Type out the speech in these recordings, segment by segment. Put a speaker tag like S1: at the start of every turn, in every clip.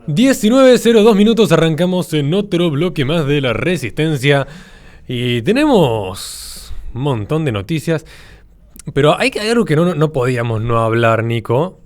S1: 19:02 minutos, arrancamos en otro bloque más de la Resistencia y tenemos un montón de noticias, pero hay algo que no podíamos no hablar, Nico,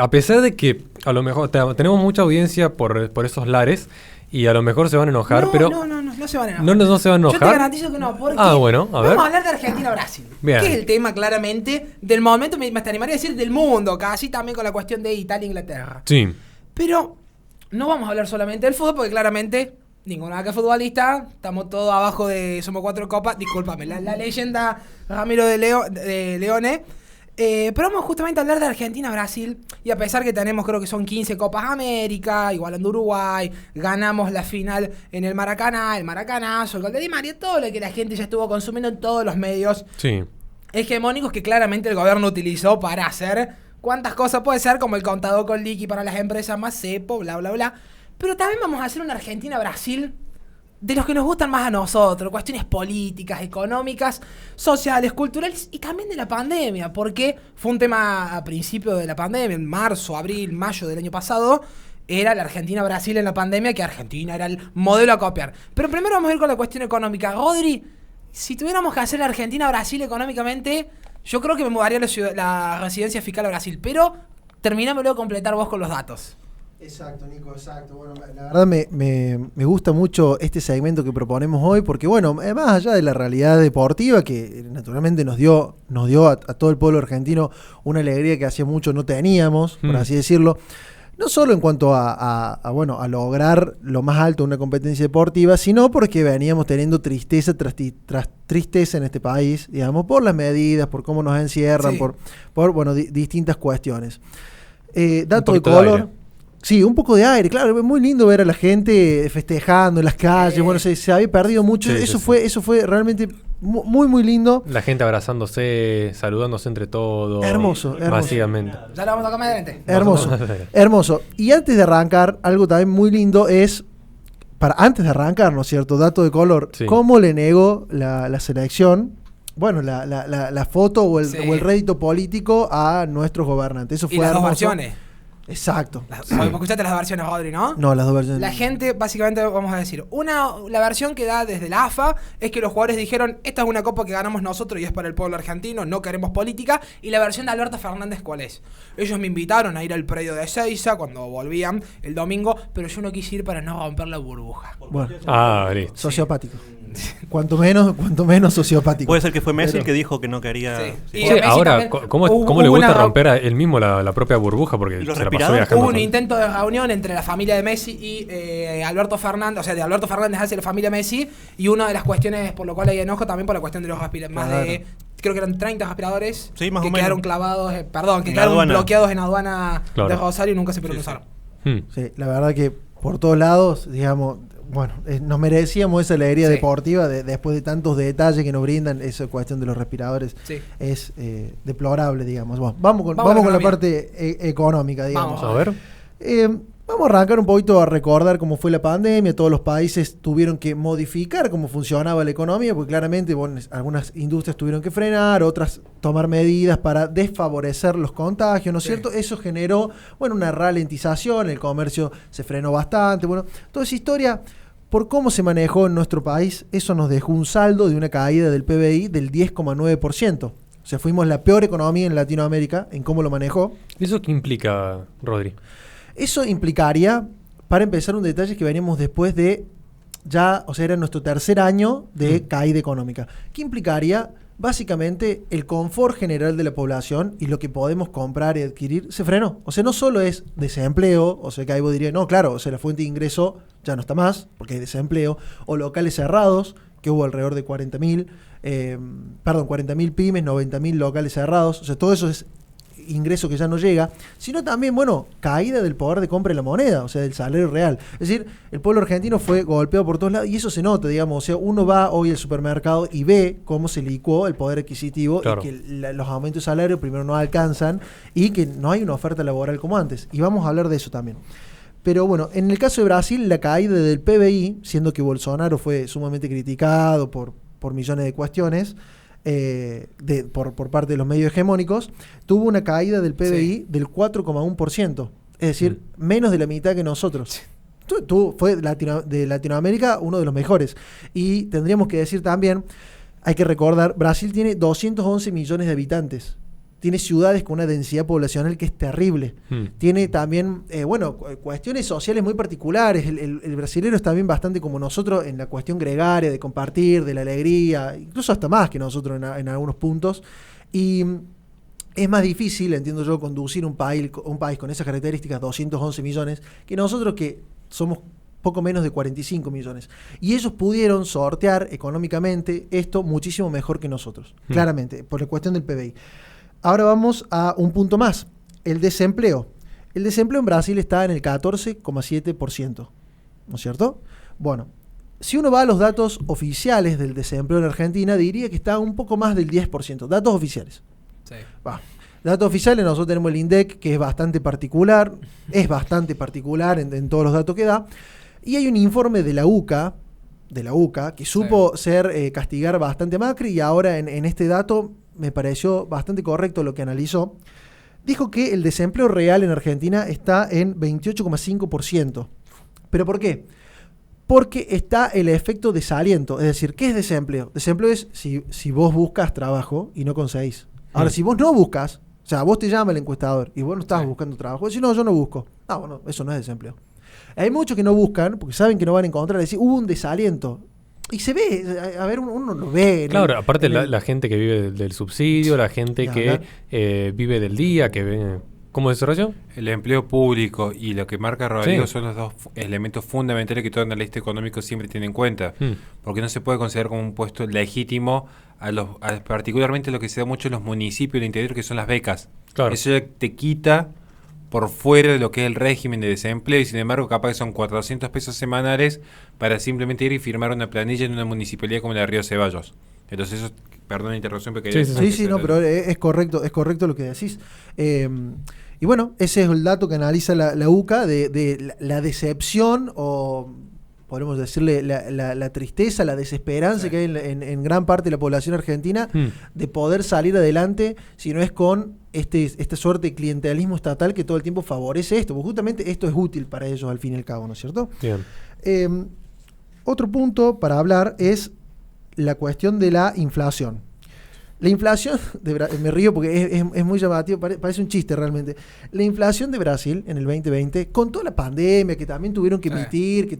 S1: a pesar de que a lo mejor tenemos mucha audiencia por esos lares y a lo mejor se van a enojar, pero...
S2: No se van a enojar.
S1: No se van a enojar.
S2: Yo te garantizo que no, porque
S1: bueno, a ver.
S2: vamos a hablar de Argentina-Brasil, que es el tema claramente del momento, me animaría a decir del mundo, casi también con la cuestión de Italia-Inglaterra.
S1: Sí.
S2: Pero no vamos a hablar solamente del fútbol, porque claramente ninguno acá es futbolista, estamos todos abajo de Somos Cuatro Copas, discúlpame, la leyenda Ramiro de Leone. Pero vamos justamente a hablar de Argentina-Brasil, y a pesar que tenemos, creo que son 15 Copas América, igualando Uruguay, ganamos la final en el Maracaná, el Maracanazo, el gol de Di María, todo lo que la gente ya estuvo consumiendo en todos los medios hegemónicos que claramente el gobierno utilizó para hacer cuántas cosas puede ser, como el contador con liqui para las empresas más cepo, bla, bla, bla. Pero también vamos a hacer una Argentina-Brasil de los que nos gustan más a nosotros, cuestiones políticas, económicas, sociales, culturales y también de la pandemia, porque fue un tema a principio de la pandemia, en marzo, abril, mayo del año pasado, era la Argentina-Brasil en la pandemia, que Argentina era el modelo a copiar. Pero primero vamos a ir con la cuestión económica. Rodri, si tuviéramos que hacer la Argentina-Brasil económicamente, yo creo que me mudaría la residencia fiscal a Brasil, pero terminámelo de completar vos con los datos.
S3: Exacto, Nico, exacto. Bueno, la verdad me gusta mucho este segmento que proponemos hoy, porque bueno, más allá de la realidad deportiva, que naturalmente nos dio a todo el pueblo argentino una alegría que hacía mucho no teníamos, por así decirlo, no solo en cuanto a lograr lo más alto de una competencia deportiva, sino porque veníamos teniendo tristeza tras tristeza en este país, digamos, por las medidas, por cómo nos encierran, por distintas cuestiones. Dato de color. Sí, un poco de aire, claro, es muy lindo ver a la gente festejando en las calles, bueno, se había perdido mucho, eso fue realmente muy, muy lindo.
S1: La gente abrazándose, saludándose entre todos.
S3: Hermoso.
S1: Básicamente.
S2: Ya lo vamos a tocar más adelante.
S3: Hermoso. Y antes de arrancar, algo también muy lindo es, antes de arrancar, ¿no es cierto? Dato de color, cómo le negó la selección, bueno, la foto o el rédito político a nuestros gobernantes. Eso fue
S2: las
S3: hermoso.
S2: Dos versiones.
S3: Exacto.
S2: Escuchaste las versiones, Rodri, ¿no?
S3: No, las dos versiones.
S2: La gente, básicamente, vamos a decir, la versión que da desde la AFA es que los jugadores dijeron, esta es una copa que ganamos nosotros y es para el pueblo argentino, no queremos política. Y la versión de Alberto Fernández, ¿cuál es? Ellos me invitaron a ir al predio de Ezeiza cuando volvían el domingo, pero yo no quise ir para no romper la burbuja.
S3: Bueno,
S1: listo.
S3: Sociopático. Cuanto menos sociopático.
S4: Puede ser que fue Messi el que dijo que no quería.
S1: Sí, ahora, ¿cómo le gusta romper a él mismo la propia burbuja? Porque se la pasó viajando.
S2: Hubo un intento de reunión entre la familia de Messi y Alberto Fernández, o sea, de Alberto Fernández hacia la familia Messi, y una de las cuestiones por lo cual hay enojo también por la cuestión de los respiradores. Creo que eran 30 respiradores que quedaron clavados, que quedaron bloqueados en aduana de Rosario y nunca se pudieron usar.
S3: Sí, la verdad que por todos lados, digamos, bueno, nos merecíamos esa alegría deportiva después de tantos detalles que nos brindan. Esa cuestión de los respiradores es deplorable, digamos. Bueno, vamos con la parte económica, digamos.
S1: Vamos a ver.
S3: Vamos a arrancar un poquito a recordar cómo fue la pandemia. Todos los países tuvieron que modificar cómo funcionaba la economía, porque claramente algunas industrias tuvieron que frenar, otras tomar medidas para desfavorecer los contagios, ¿no es cierto? Eso generó, una ralentización, el comercio se frenó bastante, toda esa historia. Por cómo se manejó en nuestro país, eso nos dejó un saldo de una caída del PBI del 10,9%. O sea, fuimos la peor economía en Latinoamérica en cómo lo manejó.
S1: ¿Eso qué implica, Rodri?
S3: Eso implicaría, para empezar, un detalle que veníamos después de era nuestro tercer año de caída económica. ¿Qué implicaría? Básicamente, el confort general de la población y lo que podemos comprar y adquirir se frenó. O sea, no solo es desempleo, o sea, que ahí vos dirías, no, claro, o sea, la fuente de ingreso ya no está más, porque hay desempleo, o locales cerrados, que hubo alrededor de 40.000 pymes, 90.000 locales cerrados, o sea, todo eso es ingreso que ya no llega, sino también, caída del poder de compra de la moneda, o sea, del salario real. Es decir, el pueblo argentino fue golpeado por todos lados y eso se nota, digamos, o sea, uno va hoy al supermercado y ve cómo se licuó el poder adquisitivo y que los aumentos de salario primero no alcanzan y que no hay una oferta laboral como antes. Y vamos a hablar de eso también. Pero en el caso de Brasil, la caída del PBI, siendo que Bolsonaro fue sumamente criticado por millones de cuestiones, por parte de los medios hegemónicos, tuvo una caída del PBI del 4,1%. Es decir, menos de la mitad que nosotros. Tú fue de Latinoamérica uno de los mejores. Y tendríamos que decir también, hay que recordar, Brasil tiene 211 millones de habitantes. Tiene ciudades con una densidad poblacional que es terrible. Tiene también, cuestiones sociales muy particulares. El brasilero es también bastante como nosotros en la cuestión gregaria, de compartir, de la alegría, incluso hasta más que nosotros en algunos puntos. Y es más difícil, entiendo yo, conducir un país con esas características, 211 millones, que nosotros que somos poco menos de 45 millones. Y ellos pudieron sortear económicamente esto muchísimo mejor que nosotros, claramente, por la cuestión del PBI. Ahora vamos a un punto más, el desempleo. El desempleo en Brasil está en el 14,7%, ¿no es cierto? Bueno, si uno va a los datos oficiales del desempleo en Argentina, diría que está un poco más del 10%, datos oficiales.
S2: Sí.
S3: Datos oficiales, nosotros tenemos el INDEC, que es bastante particular en todos los datos que da, y hay un informe de la UCA, que supo castigar bastante a Macri, y ahora en este dato me pareció bastante correcto lo que analizó. Dijo que el desempleo real en Argentina está en 28,5%. ¿Pero por qué? Porque está el efecto desaliento. Es decir, ¿qué es desempleo? Desempleo es si vos buscas trabajo y no conseguís. Ahora, si vos no buscas, o sea, vos te llama el encuestador y vos no estás buscando trabajo, decís, no, yo no busco. Ah, bueno, eso no es desempleo. Hay muchos que no buscan porque saben que no van a encontrar, decir, hubo un desaliento. Y se ve, a ver, uno lo ve.
S1: Claro, aparte la gente que vive del subsidio, la gente que vive del día, que ve... ¿Cómo es eso?
S5: El empleo público y lo que marca Rodrigo son los dos elementos fundamentales que todo analista económico siempre tiene en cuenta. Porque no se puede considerar como un puesto legítimo particularmente lo que se da mucho en los municipios del interior, que son las becas. Claro. Eso ya te quita por fuera de lo que es el régimen de desempleo, y sin embargo capaz que son 400 pesos semanales para simplemente ir y firmar una planilla en una municipalidad como la de Río Ceballos. Entonces eso, perdón la interrupción, pero
S3: pero es correcto lo que decís. Y bueno, ese es el dato que analiza la UCA de la decepción, o podemos decirle la tristeza, la desesperanza que hay en gran parte de la población argentina de poder salir adelante si no es con esta suerte de clientelismo estatal que todo el tiempo favorece esto, porque justamente esto es útil para ellos al fin y al cabo, ¿no es cierto? Bien. Otro punto para hablar es la cuestión de la inflación. La inflación me río porque es muy llamativo, parece un chiste realmente. La inflación de Brasil en el 2020, con toda la pandemia que también tuvieron que emitir,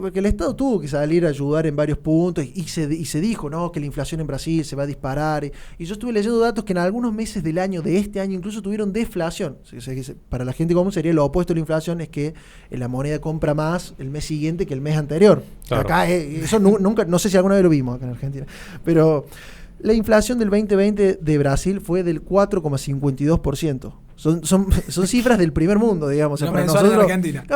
S3: porque el Estado tuvo que salir a ayudar en varios puntos y se dijo, no, que la inflación en Brasil se va a disparar. Y yo estuve leyendo datos que en algunos meses del año, de este año, incluso tuvieron deflación. Para la gente común sería lo opuesto a la inflación, es que la moneda compra más el mes siguiente que el mes anterior. Claro. Acá eso nunca, no sé si alguna vez lo vimos acá en Argentina, pero... La inflación del 2020 de Brasil fue del 4,52%. Son cifras del primer mundo, digamos. O sea, para nosotros,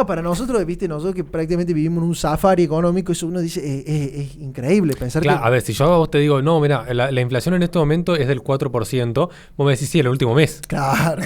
S3: para nosotros, viste, nosotros que prácticamente vivimos en un safari económico, eso uno dice, es increíble pensar que...
S1: A ver, si yo a vos te digo, no, mira, la inflación en este momento es del 4%, vos me decís, sí, el último mes.
S3: Claro.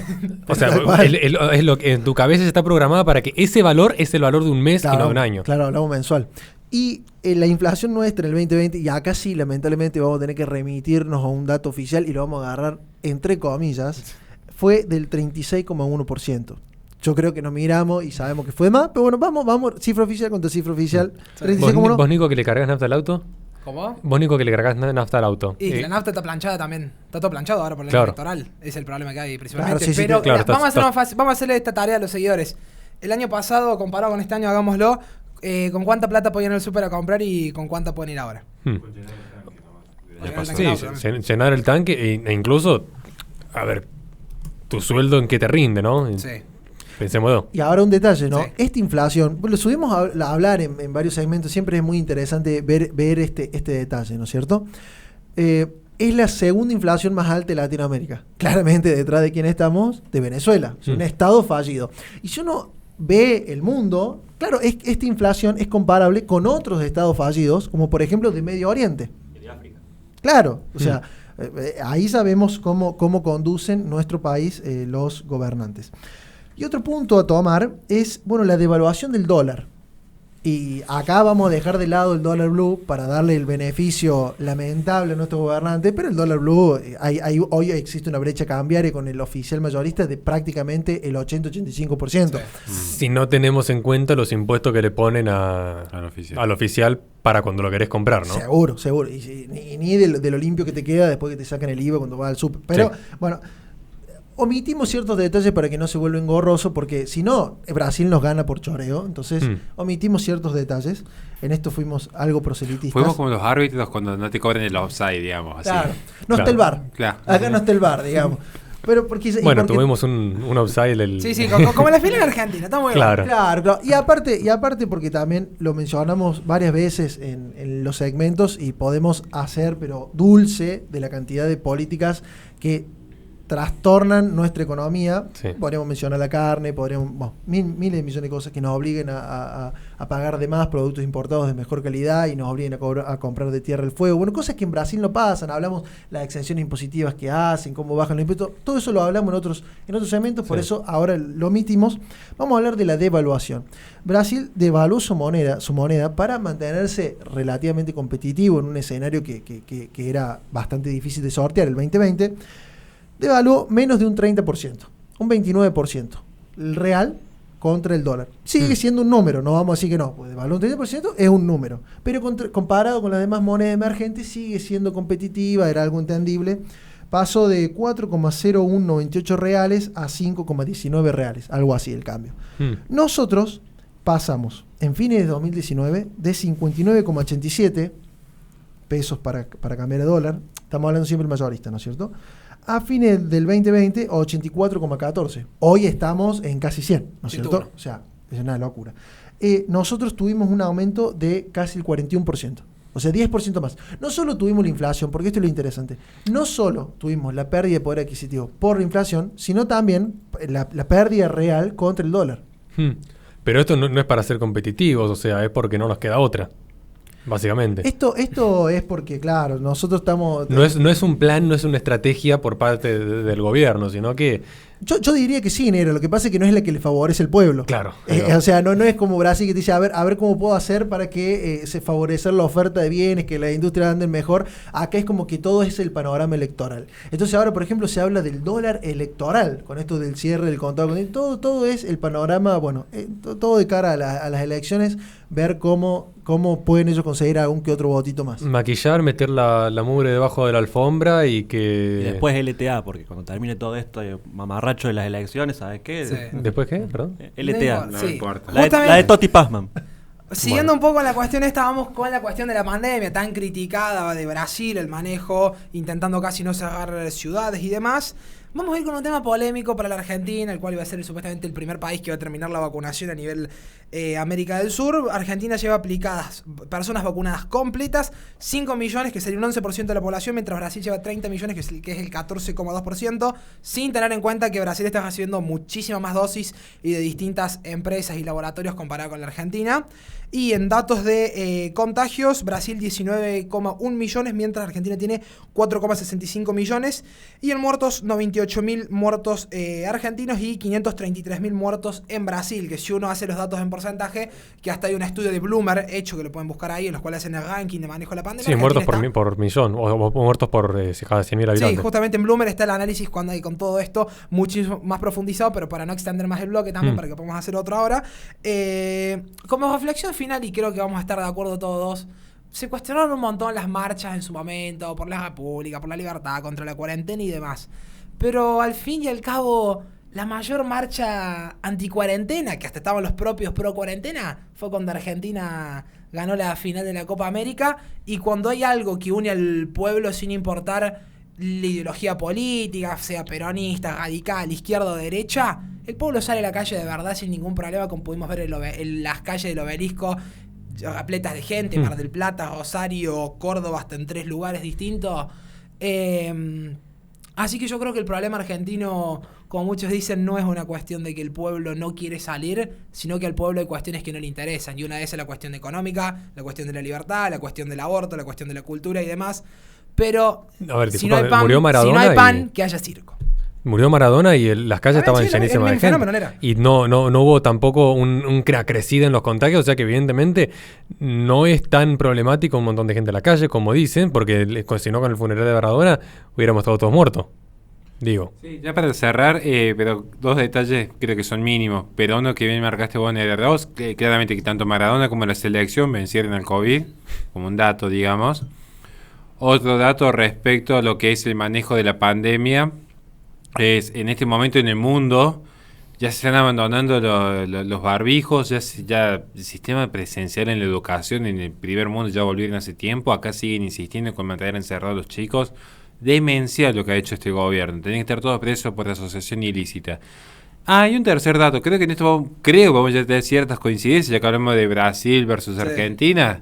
S1: O sea, es lo que en tu cabeza está programada para que ese valor es el valor de un mes y no de un año.
S3: Claro, hablamos mensual. Y la inflación nuestra en el 2020, y acá sí, lamentablemente, vamos a tener que remitirnos a un dato oficial y lo vamos a agarrar entre comillas, fue del 36,1%. Yo creo que nos miramos y sabemos que fue más, pero bueno, vamos, cifra oficial contra cifra oficial.
S1: Sí. 36,1%. ¿Vos, Nico, que le cargas nafta al auto?
S2: ¿Cómo?
S1: Vos, Nico, que le cargas nafta al auto.
S2: Y la nafta está planchada también. Está todo planchado ahora por el electoral. Es el problema que hay principalmente.
S3: Claro,
S2: pero vamos a hacer más fácil. Vamos a hacerle esta tarea a los seguidores. El año pasado, comparado con este año, hagámoslo. ¿Con cuánta plata podían ir al súper a comprar y con cuánta pueden ir ahora?
S1: Llenar el tanque e incluso, a ver, tu sueldo en qué te rinde, ¿no?
S2: Sí.
S3: Pensémoslo. Y ahora un detalle, ¿no? Sí. Esta inflación, lo subimos a hablar en varios segmentos, siempre es muy interesante ver este detalle, ¿no es cierto? Es la segunda inflación más alta de Latinoamérica. Claramente detrás de quién estamos, de Venezuela. Es un estado fallido. Y si uno ve el mundo, claro, esta inflación es comparable con otros estados fallidos, como por ejemplo de Medio Oriente. Y de África. Claro, o sea, ahí sabemos cómo conducen nuestro país los gobernantes. Y otro punto a tomar es, bueno, la devaluación del dólar. Y acá vamos a dejar de lado el dólar blue para darle el beneficio lamentable a nuestro gobernante, pero el dólar blue, hoy existe una brecha cambiaria con el oficial mayorista de prácticamente el 80-85%.
S2: Sí.
S1: Si no tenemos en cuenta los impuestos que le ponen al oficial para cuando lo querés comprar, ¿no?
S3: Seguro. Y ni de lo limpio que te queda después que te sacan el IVA cuando vas al súper. Pero, bueno, omitimos ciertos detalles para que no se vuelva engorroso, porque si no, Brasil nos gana por choreo. Entonces, omitimos ciertos detalles. En esto fuimos algo proselitistas.
S5: Fuimos como los árbitros cuando no te cobran el offside, digamos. Así.
S3: Claro. No está el VAR.
S5: Claro.
S3: Acá no está el VAR, digamos. Pero porque,
S1: bueno, tuvimos un offside.
S2: Sí, como la final en Argentina, está muy
S1: claro.
S2: bien.
S3: Claro. Y aparte porque también lo mencionamos varias veces en los segmentos y podemos hacer, pero dulce, de la cantidad de políticas que trastornan nuestra economía. Sí. Podríamos mencionar la carne, miles de millones de cosas que nos obliguen a pagar de más productos importados de mejor calidad y nos obliguen a comprar de tierra el fuego. Bueno, cosas que en Brasil no pasan. Hablamos las exenciones impositivas que hacen, cómo bajan los impuestos. Todo eso lo hablamos en otros segmentos, por eso ahora lo omitimos. Vamos a hablar de la devaluación. Brasil devaluó su moneda para mantenerse relativamente competitivo en un escenario que era bastante difícil de sortear, el 2020. Devaluó menos de un 30%, un 29%, el real contra el dólar. Sigue siendo un número, no vamos a decir que no, pues devaluó un 30%, es un número, pero comparado con las demás monedas emergentes sigue siendo competitiva, era algo entendible. Pasó de 4,0198 reales a 5,19 reales, algo así el cambio. Nosotros pasamos en fines de 2019 de 59,87 pesos para cambiar a dólar, estamos hablando siempre el mayorista, ¿no es cierto?, a fines del 2020, 84,14. Hoy estamos en casi 100, ¿no es cierto? O sea, es una locura. Nosotros tuvimos un aumento de casi el 41%. O sea, 10% más. No solo tuvimos la inflación, porque esto es lo interesante. No solo tuvimos la pérdida de poder adquisitivo por la inflación, sino también la pérdida real contra el dólar.
S1: Pero esto no es para ser competitivos, o sea, es porque no nos queda otra. Básicamente.
S3: Esto es porque, claro, nosotros estamos...
S1: No es un plan, no es una estrategia por parte del gobierno, sino que...
S3: Yo diría que sí, Nero. Lo que pasa es que no es la que le favorece al pueblo.
S1: Claro.
S3: O sea, no es como Brasil que te dice, a ver cómo puedo hacer para que se favorecer la oferta de bienes, que la industria ande mejor. Acá es como que todo es el panorama electoral. Entonces ahora, por ejemplo, se habla del dólar electoral, con esto del cierre del contado. Todo es el panorama, bueno, todo de cara a las elecciones, ver cómo pueden ellos conseguir algún que otro votito más.
S1: Maquillar, meter la mugre debajo de la alfombra y que...
S4: Y después LTA, porque cuando termine todo esto, mamarracho de las elecciones, ¿sabes qué?
S2: Sí.
S1: ¿Después qué? ¿Perdón?
S4: LTA.
S2: No importa.
S4: La de Toti Pazman.
S2: Siguiendo un poco la cuestión esta, vamos con la cuestión de la pandemia tan criticada de Brasil, el manejo, intentando casi no cerrar ciudades y demás. Vamos a ir con un tema polémico para la Argentina, el cual iba a ser supuestamente el primer país que va a terminar la vacunación a nivel América del Sur. Argentina lleva aplicadas personas vacunadas completas, 5 millones, que sería un 11% de la población, mientras Brasil lleva 30 millones, que es el 14,2%, sin tener en cuenta que Brasil está recibiendo muchísimas más dosis y de distintas empresas y laboratorios comparado con la Argentina. Y en datos de contagios, Brasil 19,1 millones, mientras Argentina tiene 4,65 millones. Y en muertos, 98.000 muertos argentinos y 533.000 muertos en Brasil, que si uno hace los datos en porcentaje, que hasta hay un estudio de Bloomberg hecho, que lo pueden buscar ahí, en los cuales hacen el ranking de manejo de la pandemia.
S1: Sí, muertos por millón, o muertos por cada 100.000 habitantes.
S2: Sí, justamente en Bloomberg está el análisis cuando hay con todo esto, muchísimo más profundizado, pero para no extender más el bloque también, para que podamos hacer otro ahora. Como reflexión final, y creo que vamos a estar de acuerdo todos, se cuestionaron un montón las marchas en su momento, por la República, por la libertad, contra la cuarentena y demás. Pero al fin y al cabo, la mayor marcha anticuarentena, que hasta estaban los propios pro cuarentena, fue cuando Argentina ganó la final de la Copa América. Y cuando hay algo que une al pueblo sin importar la ideología política, sea peronista, radical, izquierda o derecha, el pueblo sale a la calle de verdad sin ningún problema, como pudimos ver en las calles del Obelisco, repletas de gente, Mar del Plata, Rosario, Córdoba, hasta en 3 lugares distintos. Así que yo creo que el problema argentino, como muchos dicen, no es una cuestión de que el pueblo no quiere salir, sino que al pueblo hay cuestiones que no le interesan. Y una de esas es la cuestión económica, la cuestión de la libertad, la cuestión del aborto, la cuestión de la cultura y demás. Pero
S1: a ver,
S2: si no hay pan, que haya circo.
S1: Murió Maradona y las calles estaban
S2: sí,
S1: llenísimas de
S2: el
S1: gente.
S2: fenómeno era.
S1: Y no hubo tampoco un acrecida en los contagios, o sea que evidentemente no es tan problemático un montón de gente en la calle, como dicen, porque si no con el funeral de Maradona hubiéramos estado todos muertos. Digo.
S5: Sí, ya para cerrar, pero dos detalles creo que son mínimos, pero uno que bien marcaste vos en el R2, que claramente que tanto Maradona como la selección vencieron al COVID, como un dato, digamos. Otro dato respecto a lo que es el manejo de la pandemia, es en este momento en el mundo ya se están abandonando los barbijos, ya el sistema presencial en la educación en el primer mundo ya volvieron hace tiempo, acá siguen insistiendo con mantener encerrados a los chicos. Demencial lo que ha hecho este gobierno. Tienen que estar todos presos por asociación ilícita. Y un tercer dato. Creo que en esto vamos a tener ciertas coincidencias, ya que hablamos de Brasil versus Argentina.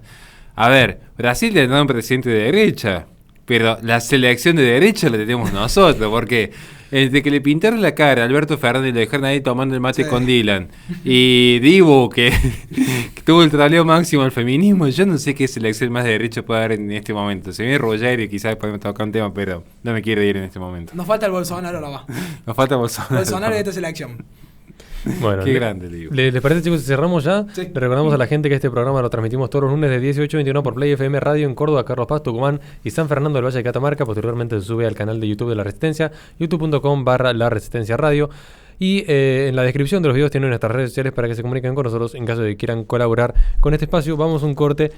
S5: A ver, Brasil le da un presidente de derecha, pero la selección de derecha la tenemos nosotros, porque desde que le pintaron la cara a Alberto Fernández y lo dejaron ahí tomando el mate con Dylan, y Dibu, que tuvo el troleo máximo al feminismo, yo no sé qué selección más de derecha puede haber en este momento. Se viene Roger y quizás podemos tocar un tema, pero no me quiero ir en este momento.
S2: Nos falta el Bolsonaro, no va.
S5: Nos falta Bolsonaro.
S2: Bolsonaro de esta selección.
S1: Bueno,
S5: Qué grande, digo.
S1: ¿Les parece, chicos, si cerramos ya?
S2: Sí.
S1: Le recordamos a la gente que este programa lo transmitimos todos los lunes de 18 a 21 por Play FM Radio en Córdoba, Carlos Paz, Tucumán y San Fernando del Valle de Catamarca. Posteriormente se sube al canal de YouTube de La Resistencia, youtube.com/La Resistencia Radio. Y en la descripción de los videos tienen nuestras redes sociales para que se comuniquen con nosotros en caso de que quieran colaborar con este espacio. Vamos a un corte